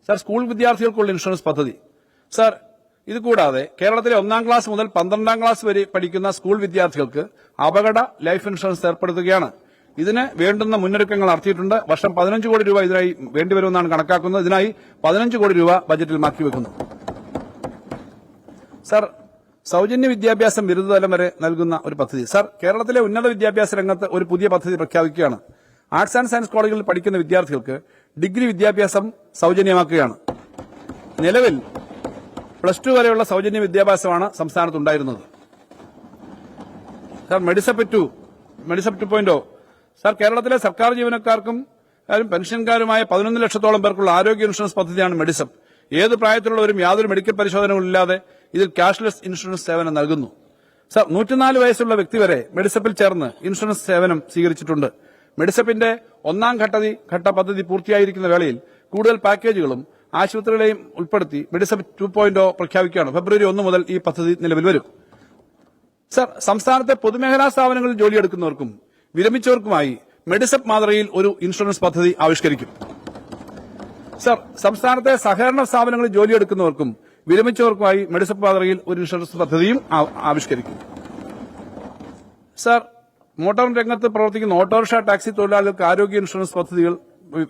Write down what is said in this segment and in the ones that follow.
Sir, school വിദ്യാർത്ഥികൾക്കുള്ള insurance പദ്ധതി. Sir, ഇതുകൂടാതെ കേരളത്തിലെ 1-ാം ക്ലാസ് മുതൽ 12-ാം ക്ലാസ് വരെ പഠിക്കുന്ന സ്കൂൾ വിദ്യാർത്ഥികൾക്ക് അപകട ലൈഫ് ഇൻഷുറൻസ് ഏർപ്പെടുത്തുകയാണ്. ഇതിന് വേണ്ടുന്ന മുന്നൊരുക്കങ്ങൾ നടത്തിയിട്ടുണ്ട്. വർഷം 15 കോടി രൂപ ഇതിനായി വേണ്ടിവരുമെന്നാണ് കണക്കാക്കുന്നത്. ഇതിനായി 15 കോടി രൂപ ബജറ്റിൽ മാറ്റിവെക്കുന്നു. സർ, സൌജന്യ വിദ്യാഭ്യാസം ബിരുദതലം വരെ നൽകുന്ന ഒരു പദ്ധതി. സർ, കേരളത്തിലെ ഉന്നത വിദ്യാഭ്യാസ രംഗത്ത് ഒരു പുതിയ പദ്ധതി പ്രഖ്യാപിക്കുകയാണ്. ആർട്സ് ആൻഡ് സയൻസ് കോളേജുകളിൽ പഠിക്കുന്ന വിദ്യാർത്ഥികൾക്ക് ഡിഗ്രി വിദ്യാഭ്യാസം സൌജന്യമാക്കുകയാണ്. നിലവിൽ +2 വരെയുള്ള സൌജന്യ വിദ്യാഭ്യാസമാണ് സംസ്ഥാനത്തുണ്ടായിരുന്നത്. സർ, മെഡിസപ്പ് 2.0. സർ, കേരളത്തിലെ സർക്കാർ ജീവനക്കാർക്കും പെൻഷൻകാരുമായ 11 ലക്ഷത്തോളം പേർക്കുള്ള ആരോഗ്യ ഇൻഷുറൻസ് പദ്ധതിയാണ് മെഡിസപ്പ്. ഏത് പ്രായത്തിലുള്ളവരും യാതൊരു മെഡിക്കൽ പരിശോധനകളില്ലാതെ ഇതിൽ ക്യാഷ്ലെസ് ഇൻഷുറൻസ് സേവനം നൽകുന്നു. സർ, 104 വയസ്സുള്ള വ്യക്തി വരെ മെഡിസപ്പിൽ ചേർന്ന് ഇൻഷുറൻസ് സേവനം സ്വീകരിച്ചിട്ടുണ്ട്. മെഡിസപ്പിന്റെ 1-ാം ഘട്ട പദ്ധതി പൂർത്തിയായിരിക്കുന്ന വേളയിൽ കൂടുതൽ പാക്കേജുകളും ആശുപത്രികളെയും ഉൾപ്പെടുത്തി മെഡിസപ്പ് 2.0 പ്രഖ്യാപിക്കുകയാണ്. ഫെബ്രുവരി 1 മുതൽ ഈ പദ്ധതി നിലവിൽ വരും. സർ, സംസ്ഥാനത്തെ പൊതുമേഖലാ സ്ഥാപനങ്ങളിൽ ജോലിയെടുക്കുന്നവർക്കും വിരമിച്ചവർക്കുമായി മെഡിസപ്പ് മാതൃകയിൽ ഒരു ഇൻഷുറൻസ് പദ്ധതി ആവിഷ്കരിക്കും. സർ, സംസ്ഥാനത്തെ സഹകരണ സ്ഥാപനങ്ങളിൽ ജോലിയെടുക്കുന്നവർക്കും വിരമിച്ചവർക്കുമായി മെഡിസപ്പ് മാതൃകയിൽ ഒരു ഇൻഷുറൻസ് പദ്ധതിയും ആവിഷ്കരിക്കും. സർ, മോട്ടോർ രംഗത്ത് പ്രവർത്തിക്കുന്ന ഓട്ടോറിക്ഷ ടാക്സി തൊഴിലാളികൾക്ക് ആരോഗ്യ ഇൻഷുറൻസ് പദ്ധതികൾ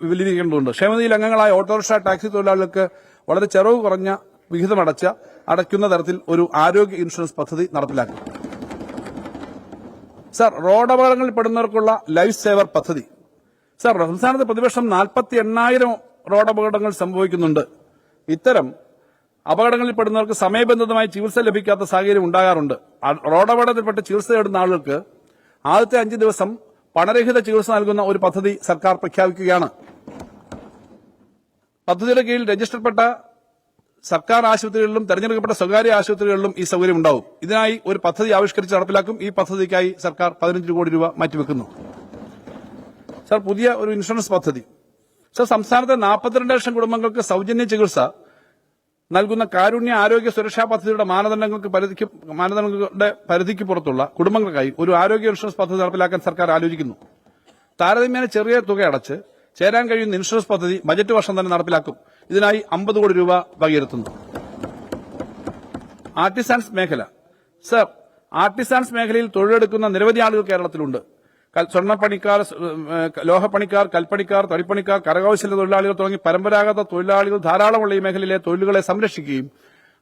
വിപുലീകരിക്കേണ്ടതുണ്ട്. ക്ഷേമനിധിയിൽ അംഗങ്ങളായ ഓട്ടോറിക്ഷ ടാക്സി തൊഴിലാളികൾക്ക് വളരെ ചെലവ് കുറഞ്ഞ വിഹിതം അടയ്ക്കുന്ന തരത്തിൽ ഒരു ആരോഗ്യ ഇൻഷുറൻസ് പദ്ധതി നടപ്പിലാക്കും. സർ, റോഡ് അപകടങ്ങളിൽ പെടുന്നവർക്കുള്ള ലൈഫ് സേവർ പദ്ധതി. സർ, സംസ്ഥാനത്ത് പ്രതിവർഷം 48,000 റോഡ് അപകടങ്ങൾ സംഭവിക്കുന്നുണ്ട്. ഇത്തരം അപകടങ്ങളിൽ പെടുന്നവർക്ക് സമയബന്ധിതമായി ചികിത്സ ലഭിക്കാത്ത സാഹചര്യം ഉണ്ടാകാറുണ്ട്. റോഡ് അപകടത്തിൽപ്പെട്ട് ചികിത്സ തേടുന്ന ആളുകൾക്ക് ആദ്യത്തെ 5 ദിവസം പണരഹിത ചികിത്സ നൽകുന്ന ഒരു പദ്ധതി സർക്കാർ പ്രഖ്യാപിക്കുകയാണ്. പദ്ധതിയുടെ കീഴിൽ രജിസ്റ്റർപ്പെട്ട സർക്കാർ ആശുപത്രികളിലും തെരഞ്ഞെടുക്കപ്പെട്ട സ്വകാര്യ ആശുപത്രികളിലും ഈ സൌകര്യം ഉണ്ടാവും. ഇതിനായി ഒരു പദ്ധതി ആവിഷ്കരിച്ച് നടപ്പിലാക്കും. ഈ പദ്ധതിക്കായി സർക്കാർ 15 കോടി രൂപ മാറ്റിവെക്കുന്നു. സർ, പുതിയ ഒരു ഇൻഷുറൻസ് പദ്ധതി. സർ, സംസ്ഥാനത്തെ 42 ലക്ഷം കുടുംബങ്ങൾക്ക് സൌജന്യ ചികിത്സ നൽകുന്ന കാരുണ്യ ആരോഗ്യ സുരക്ഷാ പദ്ധതിയുടെ മാനദണ്ഡങ്ങളുടെ പരിധിക്ക് പുറത്തുള്ള കുടുംബങ്ങൾക്കായി ഒരു ആരോഗ്യ ഇൻഷുറൻസ് പദ്ധതി നടപ്പിലാക്കാൻ സർക്കാർ ആലോചിക്കുന്നു. താരതമ്യേന ചെറിയ തുക അടച്ച് ചേരാൻ കഴിയുന്ന ഇൻഷുറൻസ് പദ്ധതി ബജറ്റ് വർഷം തന്നെ നടപ്പിലാക്കും. ഇതിനായി 50 കോടി രൂപ വകയിരുത്തുന്നു. ആർട്ടിസാൻസ് മേഖല. സർ, ആർട്ടിസാൻസ് മേഖലയിൽ തൊഴിലെടുക്കുന്ന നിരവധി ആളുകൾ കേരളത്തിലുണ്ട്. സ്വർണ്ണപ്പണിക്കാർ, ലോഹപ്പണിക്കാർ, കൽപ്പണിക്കാർ, തടിപ്പണിക്കാർ, കരകൌശല തൊഴിലാളികൾ തുടങ്ങി പരമ്പരാഗത തൊഴിലാളികൾ ധാരാളമുള്ള ഈ മേഖലയിലെ തൊഴിലുകളെ സംരക്ഷിക്കുകയും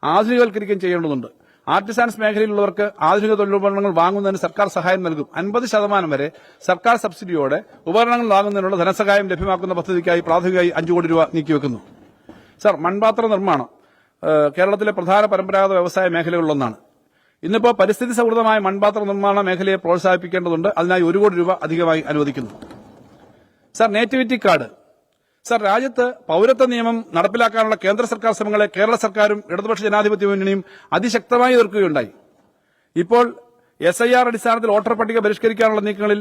ആധുനികവൽക്കരിക്കുകയും ചെയ്യേണ്ടതുണ്ട്. ആർട്ടിസാൻസ് മേഖലയിലുള്ളവർക്ക് ആധുനിക തൊഴിലുപകരണങ്ങൾ വാങ്ങുന്നതിന് സർക്കാർ സഹായം നൽകും. 50% വരെ സർക്കാർ സബ്സിഡിയോടെ ഉപകരണങ്ങൾ വാങ്ങുന്നതിനുള്ള ധനസഹായം ലഭ്യമാക്കുന്ന പദ്ധതിക്കായി പ്രാഥമികമായി 5 കോടി രൂപ നീക്കിവെക്കുന്നു. സർ, മൺപാത്ര നിർമ്മാണം കേരളത്തിലെ പ്രധാന പരമ്പരാഗത വ്യവസായ മേഖലകളിലൊന്നാണ്. ഇന്നിപ്പോൾ പരിസ്ഥിതി സൌഹൃദമായ മൺപാത്ര നിർമ്മാണ മേഖലയെ പ്രോത്സാഹിപ്പിക്കേണ്ടതുണ്ട്. അതിനായി 1 കോടി രൂപ അധികമായി അനുവദിക്കുന്നു. Sir, nativity card. സർ, രാജ്യത്ത് പൌരത്വ നിയമം നടപ്പിലാക്കാനുള്ള കേന്ദ്ര സർക്കാർ ശ്രമങ്ങളെ കേരള സർക്കാരും ഇടതുപക്ഷ ജനാധിപത്യ മുന്നണിയും അതിശക്തമായി എതിർക്കുകയുണ്ടായി. ഇപ്പോൾ SIR അടിസ്ഥാനത്തിൽ വോട്ടർ പട്ടിക പരിഷ്കരിക്കാനുള്ള നീക്കങ്ങളിൽ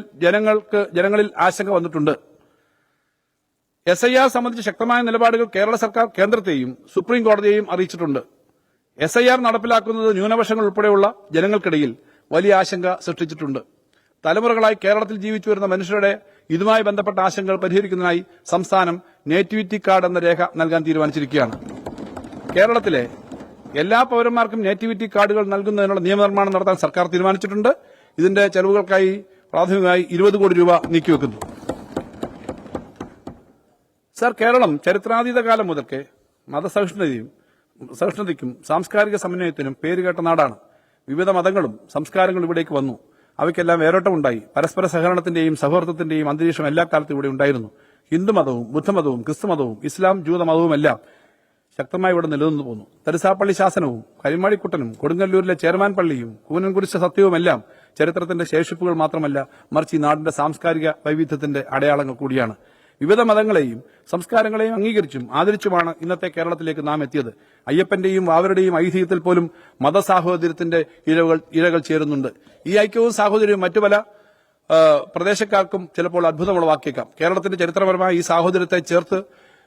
ജനങ്ങളിൽ ആശങ്ക വന്നിട്ടുണ്ട്. SIR സംബന്ധിച്ച് ശക്തമായ നിലപാടുകൾ കേരള സർക്കാർ കേന്ദ്രത്തെയും സുപ്രീം കോടതിയെയും അറിയിച്ചിട്ടുണ്ട്. SIR നടപ്പിലാക്കുന്നത് ന്യൂനപക്ഷങ്ങൾ ഉൾപ്പെടെയുള്ള ജനങ്ങൾക്കിടയിൽ വലിയ ആശങ്ക സൃഷ്ടിച്ചിട്ടുണ്ട്. തലമുറകളായി കേരളത്തിൽ ജീവിച്ചു വരുന്ന മനുഷ്യരുടെ ഇതുമായി ബന്ധപ്പെട്ട ആശങ്കകൾ പരിഹരിക്കുന്നതിനായി സംസ്ഥാനം നേറ്റിവിറ്റി കാർഡ് എന്ന രേഖ നൽകാൻ തീരുമാനിച്ചിരിക്കുകയാണ്. കേരളത്തിലെ എല്ലാ പൌരന്മാർക്കും നേറ്റിവിറ്റി കാർഡുകൾ നൽകുന്നതിനുള്ള നിയമനിർമ്മാണം നടത്താൻ സർക്കാർ തീരുമാനിച്ചിട്ടുണ്ട്. ഇതിന്റെ ചെലവുകൾക്കായി പ്രാഥമികമായി 20 കോടി രൂപ നീക്കിവെക്കുന്നു. സർ, കേരളം ചരിത്രാതീത കാലം മുതൽക്കേ മതസഹിഷ്ണുതയ്ക്കും സാംസ്കാരിക സമന്വയത്തിനും പേരുകേട്ട നാടാണ്. വിവിധ മതങ്ങളും സംസ്കാരങ്ങളും ഇവിടേക്ക് വന്നു. അവയ്ക്കെല്ലാം വേരോട്ടമുണ്ടായി. പരസ്പര സഹകരണത്തിന്റെയും സൗഹാർദ്ദത്തിന്റെയും അന്തരീക്ഷം എല്ലാ കാലത്തും ഇവിടെ ഉണ്ടായിരുന്നു. ഹിന്ദുമതവും ബുദ്ധമതവും ക്രിസ്തുമതവും ഇസ്ലാം ജൂതമതവുമെല്ലാം ശക്തമായി ഇവിടെ നിലനിന്നു പോന്നു. തരിസാപ്പള്ളി ശാസനവും കരിമാടിക്കുട്ടനും കൊടുങ്ങല്ലൂരിലെ ചേർമാൻ പള്ളിയും കൂനൻകുരിശ സത്യവുമെല്ലാം ചരിത്രത്തിന്റെ ശേഷിപ്പുകൾ മാത്രമല്ല, മറിച്ച് ഈ നാടിന്റെ സാംസ്കാരിക വൈവിധ്യത്തിന്റെ അടയാളങ്ങൾ കൂടിയാണ്. വിവിധ മതങ്ങളെയും സംസ്കാരങ്ങളെയും അംഗീകരിച്ചും ആദരിച്ചുമാണ് ഇന്നത്തെ കേരളത്തിലേക്ക് നാം എത്തിയത്. അയ്യപ്പന്റെയും വാവരുടെയും ഐതിഹ്യത്തിൽ പോലും മതസാഹോദര്യത്തിന്റെ ഇഴകൾ ചേരുന്നുണ്ട്. ഈ ഐക്യവും സാഹോദര്യവും മറ്റു പല പ്രദേശക്കാർക്കും ചിലപ്പോൾ അത്ഭുതമുളവാക്കിയേക്കാം. കേരളത്തിന്റെ ചരിത്രപരമായ ഈ സാഹോദര്യത്തെ ചേർത്ത്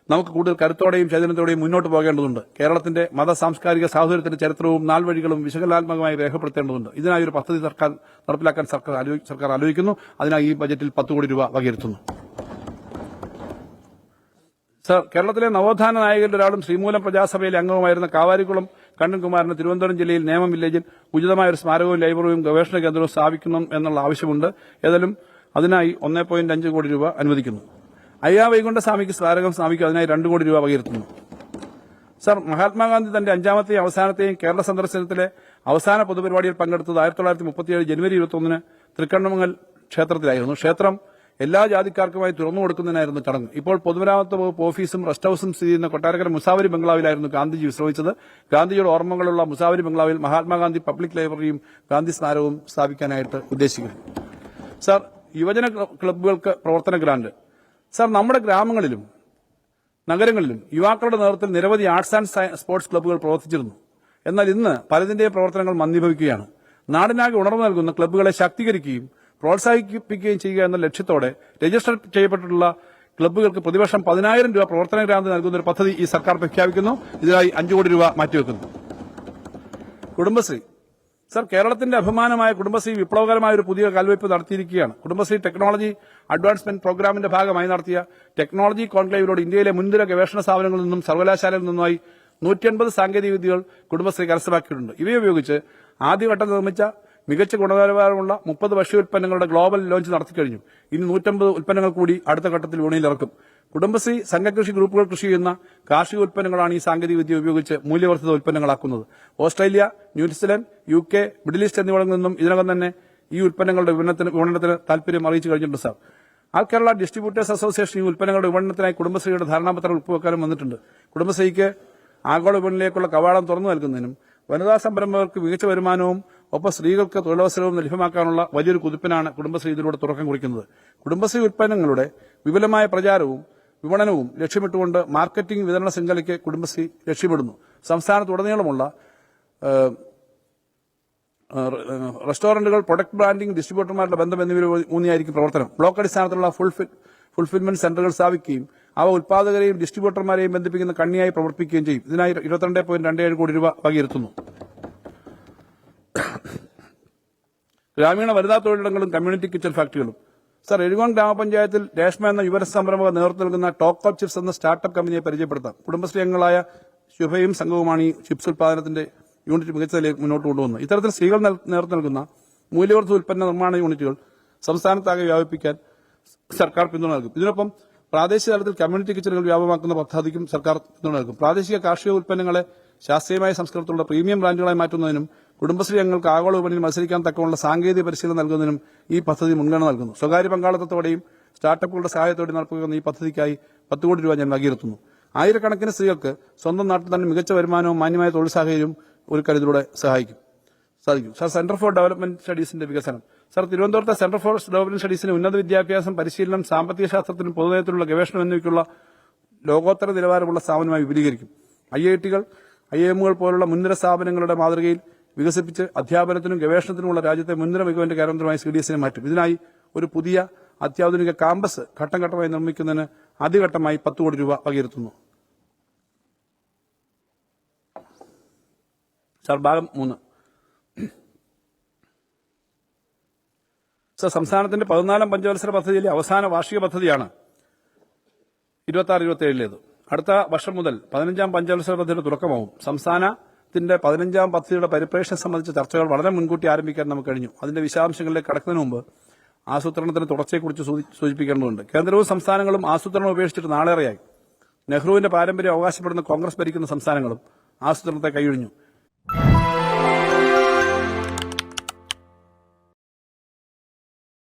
നമുക്ക് കൂടുതൽ കരുത്തോടെയും ചൈതന്യത്തോടെയും മുന്നോട്ട് പോകേണ്ടതുണ്ട്. കേരളത്തിന്റെ മത സാംസ്കാരിക സാഹോദര്യത്തിന്റെ ചരിത്രവും നാൾവഴികളും വിശകലനാത്മകമായി രേഖപ്പെടുത്തേണ്ടതുണ്ട്. ഇതിനായി ഒരു പദ്ധതി നടപ്പിലാക്കാൻ സർക്കാർ ആലോചിക്കുന്നു. അതിനായി ഈ ബജറ്റിൽ 10 കോടി രൂപ വകയിരുത്തുന്നു. സർ, കേരളത്തിലെ നവോത്ഥാന നായകരിൽ ഒരാളും ശ്രീമൂലം പ്രജാസഭയിലെ അംഗവുമായിരുന്ന കാവാരിക്കുളം കണ്ണൻകുമാറിന് തിരുവനന്തപുരം ജില്ലയിൽ നേമം വില്ലേജിൽ ഉചിതമായ ഒരു സ്മാരകവും ലൈബ്രറിയും ഗവേഷണ കേന്ദ്രവും സ്ഥാപിക്കണം എന്നുള്ള ആവശ്യമുണ്ട്. ഏതായാലും അതിനായി 1.5 കോടി രൂപ അനുവദിക്കുന്നു. അയ്യാ വൈകുണ്ഠസ്വാമിക്ക് സ്മാരകം സ്ഥാപിക്കുക, അതിനായി 2 കോടി രൂപ വകയിരുത്തുന്നു. സർ, മഹാത്മാഗാന്ധി തന്റെ 5ാമത്തെയും അവസാനത്തെയും കേരള സന്ദർശനത്തിലെ അവസാന പൊതുപരിപാടിയിൽ പങ്കെടുത്തത് 1937 ജനുവരി 21 തൃക്കണ്ണമംഗൽ ക്ഷേത്രത്തിലായിരുന്നു. ക്ഷേത്രം എല്ലാ ജാതിക്കാർക്കുമായി തുറന്നു കൊടുക്കുന്നതിനായിരുന്നു ചടങ്ങ്. ഇപ്പോൾ പൊതുമരാമത്ത് വകുപ്പ് ഓഫീസും റെസ്റ്റ് ഹൌസും സ്ഥിതി ചെയ്യുന്ന കൊട്ടാരക്കര മുസാവരി ബംഗ്ലാവിലായിരുന്നു ഗാന്ധിജി വിശ്രമിച്ചത്. ഗാന്ധിജിയുടെ ഓർമ്മകളുള്ള മുസാവരി ബംഗ്ലാവിൽ മഹാത്മാഗാന്ധി പബ്ലിക് ലൈബ്രറിയും ഗാന്ധി സ്മാരകവും സ്ഥാപിക്കാനായിട്ട് ഉദ്ദേശിക്കുന്നു. സർ, യുവജന ക്ലബ്ബുകൾക്ക് പ്രവർത്തന ഗ്രാന്റ്. സർ, നമ്മുടെ ഗ്രാമങ്ങളിലും നഗരങ്ങളിലും യുവാക്കളുടെ നേതൃത്വത്തിൽ നിരവധി ആർട്സ് ആൻഡ് സ്പോർട്സ് ക്ലബ്ബുകൾ പ്രവർത്തിച്ചിരുന്നു. എന്നാൽ ഇന്ന് പലതിന്റെയും പ്രവർത്തനങ്ങൾ മന്ദീഭവിക്കുകയാണ്. നാടിനാകെ ഉണർന്നു നൽകുന്ന ക്ലബ്ബുകളെ ശാക്തീകരിക്കുകയും പ്രോത്സാഹിപ്പിക്കുകയും ചെയ്യുക എന്ന ലക്ഷ്യത്തോടെ രജിസ്റ്റർ ചെയ്യപ്പെട്ടിട്ടുള്ള ക്ലബ്ബുകൾക്ക് പ്രതിവർഷം 10,000 രൂപ പ്രവർത്തന ഗ്രാന്റ് നൽകുന്ന ഒരു പദ്ധതി ഈ സർക്കാർ പ്രഖ്യാപിക്കുന്നു. ഇതിനായി 5 കോടി രൂപ മാറ്റിവെക്കുന്നു. കുടുംബശ്രീ. സർ, കേരളത്തിന്റെ അഭിമാനമായ കുടുംബശ്രീ വിപ്ലവകരമായ ഒരു പുതിയ കാൽവയ്പ് നടത്തിയിരിക്കുകയാണ്. കുടുംബശ്രീ ടെക്നോളജി അഡ്വാൻസ്മെന്റ് പ്രോഗ്രാമിന്റെ ഭാഗമായി നടത്തിയ ടെക്നോളജി കോൺക്ലേവിലൂടെ ഇന്ത്യയിലെ മുൻനിര ഗവേഷണ സ്ഥാപനങ്ങളിൽ നിന്നും സർവകലാശാലയിൽ നിന്നുമായി 150 സാങ്കേതിക വിദ്യകൾ കുടുംബശ്രീ കരസ്ഥമാക്കിയിട്ടുണ്ട്. ഇവയുപയോഗിച്ച് ആദ്യഘട്ടം നിർമ്മിച്ച മികച്ച ഗുണനിലവാരമുള്ള 30 ഭക്ഷ്യോൽപ്പന്നങ്ങളുടെ ഗ്ലോബൽ ലോഞ്ച് നടത്തിക്കഴിഞ്ഞു. ഇനി 150 ഉൽപ്പന്നങ്ങൾ കൂടി അടുത്ത ഘട്ടത്തിൽ വിപണിയിലിറക്കും. കുടുംബശ്രീ സംഘകൃഷി ഗ്രൂപ്പുകൾ കൃഷി ചെയ്യുന്ന കാർഷിക ഉൽപ്പന്നങ്ങളാണ് ഈ സാങ്കേതിക വിദ്യ ഉപയോഗിച്ച് മൂല്യവർദ്ധിത ഉൽപ്പന്നങ്ങളാക്കുന്നത്. Australia, New Zealand, UK, Middle East എന്നിവിടങ്ങളിൽ നിന്നും ഇതിനകം തന്നെ ഈ ഉൽപ്പന്നങ്ങളുടെ വിപണനത്തിന് താൽപര്യം അറിയിച്ചു കഴിഞ്ഞിട്ടുണ്ട്. സാർ, ആൾ കേരള ഡിസ്ട്രിബ്യൂട്ടേഴ്സ് അസോസിയേഷൻ ഈ ഉൽപ്പന്നങ്ങളുടെ വിപണനത്തിനായി കുടുംബശ്രീയുടെ ധാരണാപത്രം ഒപ്പുവെക്കാനും വന്നിട്ടുണ്ട്. കുടുംബശ്രീക്ക് ആഗോള വിപണിയിലേക്കുള്ള കവാടം തുറന്നു നൽകുന്നതിനും വനിതാ സംരംഭകർക്ക് മികച്ച വരുമാനവും ഒപ്പം സ്ത്രീകൾക്ക് തൊഴിലവസരവും ലഭ്യമാക്കാനുള്ള വലിയൊരു കുതിപ്പിനാണ് കുടുംബശ്രീ ഇതിലൂടെ തുടക്കം കുറിക്കുന്നത്. കുടുംബശ്രീ ഉൽപ്പന്നങ്ങളുടെ വിപുലമായ പ്രചാരവും വിപണനവും ലക്ഷ്യമിട്ടുകൊണ്ട് മാർക്കറ്റിംഗ് വിതരണ ശൃംഖലയ്ക്ക് കുടുംബശ്രീ ലക്ഷ്യമിടുന്നു. സംസ്ഥാനത്തുടനീളമുള്ള റെസ്റ്റോറന്റുകൾ, പ്രൊഡക്ട് ബ്രാൻഡിംഗ്, ഡിസ്ട്രിബ്യൂട്ടർമാരുടെ ബന്ധം എന്നിവയിൽ ഊന്നിയായിരിക്കും പ്രവർത്തനം. ബ്ലോക്ക് അടിസ്ഥാനത്തിലുള്ള ഫുൾഫിൽമെന്റ് സെന്ററുകൾ സ്ഥാപിക്കുകയും അവ ഉൽപാദകരെയും ഡിസ്ട്രിബ്യൂട്ടർമാരെയും ബന്ധിപ്പിക്കുന്ന കണ്ണിയായി പ്രവർത്തിക്കുകയും ചെയ്യും. ഇതിനായി 22.27 കോടി രൂപ വകയിരുത്തുന്നു. ഗ്രാമീണ വനിതാ തൊഴിലിടങ്ങളും കമ്മ്യൂണിറ്റി കിച്ചൺ ഫാക്ടറികളും. സർ, എഴുകോൺ ഗ്രാമപഞ്ചായത്തിൽ രേഷ്മ എന്ന യുവ സംരംഭകർ നേതൃത്വം നൽകുന്ന ടോക്ക് ഓഫ് ചിപ്സ് എന്ന സ്റ്റാർട്ടപ്പ് കമ്പനിയെ പരിചയപ്പെടുത്താം. കുടുംബശ്രീ അംഗങ്ങളായ ശുഭയും സംഘവുമാണ് ഈ ചിപ്സ് ഉൽപാദനത്തിന്റെ യൂണിറ്റ് മികച്ച നിലയിൽ മുന്നോട്ട് കൊണ്ടുവന്നത്. ഇത്തരത്തിൽ സ്ത്രീകൾ നേതൃത്വം നൽകുന്ന മൂല്യവർദ്ധിത ഉൽപ്പന്ന നിർമ്മാണ യൂണിറ്റുകൾ സംസ്ഥാനത്താകെ വ്യാപിപ്പിക്കാൻ സർക്കാർ പിന്തുണ നൽകും. ഇതിനൊപ്പം പ്രാദേശിക തലത്തിൽ കമ്മ്യൂണിറ്റി കിച്ചണുകൾ വ്യാപകമാക്കുന്ന പദ്ധതിക്കും സർക്കാർ പിന്തുണ നൽകും. പ്രാദേശിക കാർഷിക ഉൽപ്പന്നങ്ങളെ ശാസ്ത്രീയമായ സംസ്കൃതത്തിലുള്ള പ്രീമിയം ബ്രാൻഡുകളായി മാറ്റുന്നതിനും കുടുംബശ്രീ അംഗങ്ങൾക്ക് ആഗോള വിപണിയിൽ മത്സരിക്കാൻ തക്കമുള്ള സാങ്കേതിക പരിശീലനം നൽകുന്നതിനും ഈ പദ്ധതി മുൻഗണന നൽകുന്നു. സ്വകാര്യ പങ്കാളിത്തത്തോടെയും സ്റ്റാർട്ടപ്പുകളുടെ സഹായത്തോടെയും നടപ്പിലാക്കുന്ന ഈ പദ്ധതിക്കായി 10 കോടി രൂപ ഞാൻ വകയിരുത്തുന്നു. ആയിരക്കണക്കിന് സ്ത്രീകൾക്ക് സ്വന്തം നാട്ടിൽ തന്നെ മികച്ച വരുമാനവും മാന്യമായ തൊഴിൽ സാഹചര്യവും ഒരുക്കാൻ ഇതിലൂടെ സാധിക്കും. സർ, സെന്റർ ഫോർ ഡെവലപ്മെന്റ് സ്റ്റഡീസിന്റെ വികസനം. സർ, തിരുവനന്തപുരത്തെ സെന്റർ ഫോർ ഡെവലപ്മെന്റ് സ്റ്റഡീസിന് ഉന്നത വിദ്യാഭ്യാസം, പരിശീലനം, സാമ്പത്തിക ശാസ്ത്രത്തിനും പൊതുനയത്തിലുള്ള ഗവേഷണം എന്നിവയ്ക്കുള്ള ലോകോത്തര നിലവാരമുള്ള സ്ഥാപനമായി വിപുലീകരിക്കും. IIT-കൾ, IIM-കൾ പോലുള്ള മുൻനിര സ്ഥാപനങ്ങളുടെ മാതൃകയിൽ വികസിപ്പിച്ച് അധ്യാപനത്തിനും ഗവേഷണത്തിനുമുള്ള രാജ്യത്തെ മുൻനിര മികവിന്റെ കേന്ദ്രമായി CDS-നെ മാറ്റും. ഇതിനായി ഒരു പുതിയ അത്യാധുനിക കാമ്പസ് ഘട്ടം ഘട്ടമായി നിർമ്മിക്കുന്നതിന് ആദ്യഘട്ടമായി 10 കോടി രൂപ വകയിരുത്തുന്നു. സർ, ഭാഗം 3. സർ, സംസ്ഥാനത്തിന്റെ 14ാം പഞ്ചവത്സര പദ്ധതിയിലെ അവസാന വാർഷിക പദ്ധതിയാണ് 26-27 അടുത്ത വർഷം മുതൽ 15ാം പഞ്ചവത്സര പദ്ധതിയുടെ തുടക്കമാവും. സംസ്ഥാനത്തിന്റെ 15ാം പദ്ധതിയുടെ പരിപ്രേക്ഷണം സംബന്ധിച്ച ചർച്ചകൾ വളരെ മുൻകൂട്ടി ആരംഭിക്കാൻ നമുക്ക് കഴിഞ്ഞു. അതിന്റെ വിശദാംശങ്ങളിലേക്ക് കടക്കുന്നതിന് മുമ്പ് ആസൂത്രണത്തിന്റെ തുടർച്ചയെക്കുറിച്ച് സൂചിപ്പിക്കേണ്ടതുണ്ട്. കേന്ദ്രവും സംസ്ഥാനങ്ങളും ആസൂത്രണം ഉപേക്ഷിച്ചിട്ട് നാളേറെയായി. നെഹ്റുവിന്റെ പാരമ്പര്യം അവകാശപ്പെടുന്ന കോൺഗ്രസ് ഭരിക്കുന്ന സംസ്ഥാനങ്ങളും ആസൂത്രണത്തെ കൈയൊഴിഞ്ഞു.